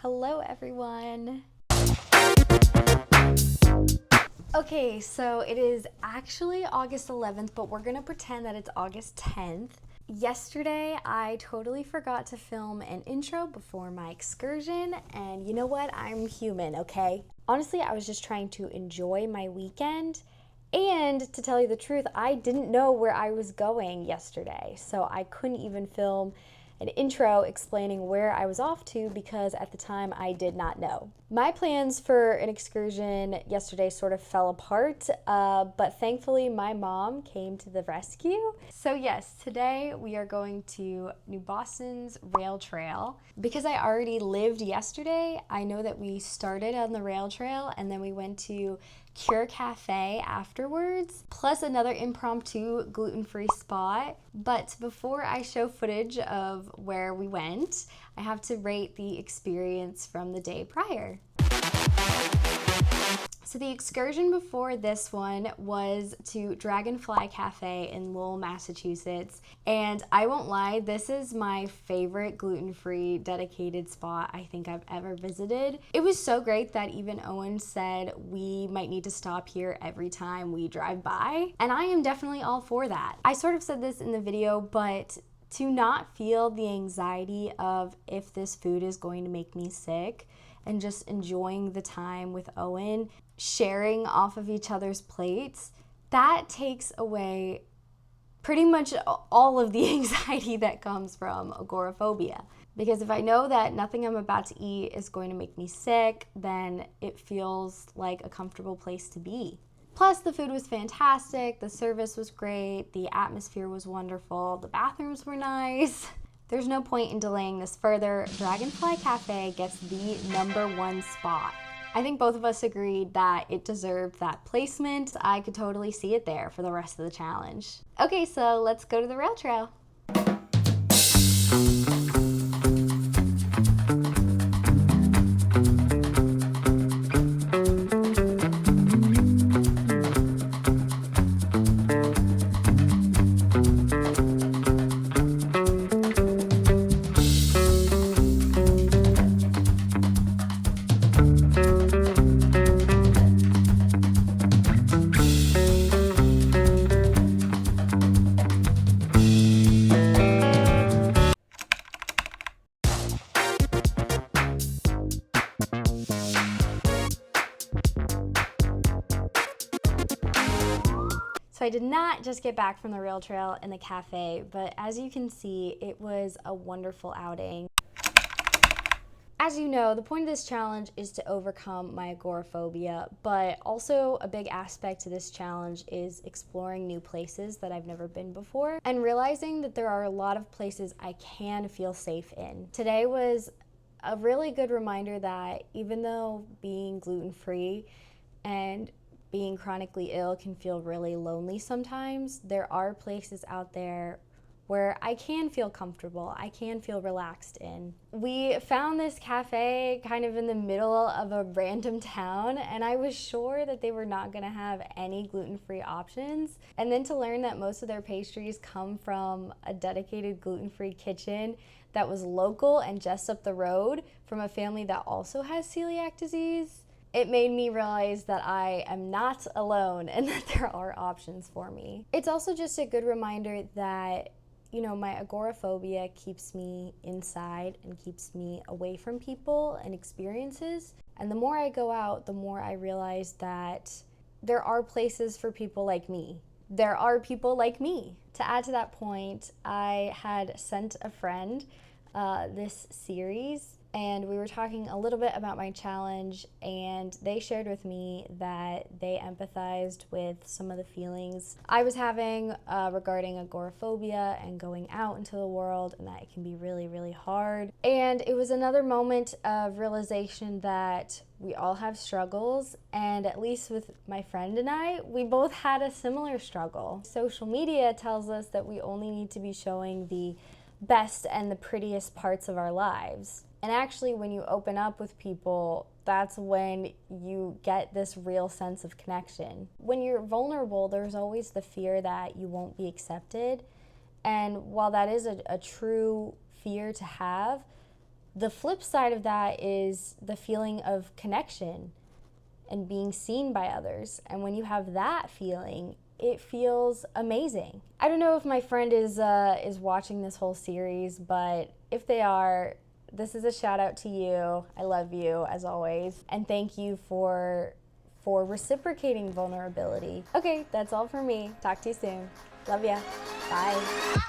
Hello, everyone. Okay, so it is actually August 11th, but we're gonna pretend that it's August 10th. Yesterday, I totally forgot to film an intro before my excursion, and you know what? I'm human, okay? Honestly, I was just trying to enjoy my weekend, and to tell you the truth, I didn't know where I was going yesterday, so I couldn't even film an intro explaining where I was off to because at the time I did not know. My plans for an excursion yesterday sort of fell apart, but thankfully my mom came to the rescue. So yes, today we are going to New Boston's rail trail. Because I already lived yesterday, I know that we started on the rail trail and then we went to Café afterwards, plus another impromptu gluten-free spot. But before I show footage of where we went, I have to rate the experience from the day prior. So the excursion before this one was to Dragonfly Cafe in Lowell, Massachusetts. And I won't lie, this is my favorite gluten-free dedicated spot I think I've ever visited. It was so great that even Owen said we might need to stop here every time we drive by. And I am definitely all for that. I sort of said this in the video, but to not feel the anxiety of if this food is going to make me sick and just enjoying the time with Owen, sharing off of each other's plates, that takes away pretty much all of the anxiety that comes from agoraphobia. Because if I know that nothing I'm about to eat is going to make me sick, then it feels like a comfortable place to be. Plus, the food was fantastic, the service was great, the atmosphere was wonderful, the bathrooms were nice. There's no point in delaying this further. Dragonfly Cafe gets the #1 spot. I think both of us agreed that it deserved that placement. I could totally see it there for the rest of the challenge. Okay, so let's go to the rail trail. So I did not just get back from the rail trail in the cafe, but as you can see, it was a wonderful outing. As you know, the point of this challenge is to overcome my agoraphobia, but also a big aspect to this challenge is exploring new places that I've never been before and realizing that there are a lot of places I can feel safe in. Today was a really good reminder that even though being gluten-free and being chronically ill can feel really lonely sometimes, there are places out there where I can feel comfortable, I can feel relaxed in. We found this cafe kind of in the middle of a random town, and I was sure that they were not gonna have any gluten-free options. And then to learn that most of their pastries come from a dedicated gluten-free kitchen that was local and just up the road from a family that also has celiac disease, it made me realize that I am not alone and that there are options for me. It's also just a good reminder that, you know, my agoraphobia keeps me inside and keeps me away from people and experiences. And the more I go out, the more I realize that there are places for people like me. There are people like me. To add to that point, I had sent a friend this series, and we were talking a little bit about my challenge, and they shared with me that they empathized with some of the feelings I was having regarding agoraphobia and going out into the world, and that it can be really, really hard. And it was another moment of realization that we all have struggles, and at least with my friend and I, we both had a similar struggle. Social media tells us that we only need to be showing the best and the prettiest parts of our lives. And actually, when you open up with people, that's when you get this real sense of connection. When you're vulnerable, there's always the fear that you won't be accepted. And while that is a true fear to have, The flip side of that is the feeling of connection and being seen by others. And when you have that feeling, it feels amazing. I don't know if my friend is watching this whole series, but if they are, this is a shout out to you. I love you as always. And thank you for reciprocating vulnerability. Okay, that's all for me. Talk to you soon. Love ya. Bye.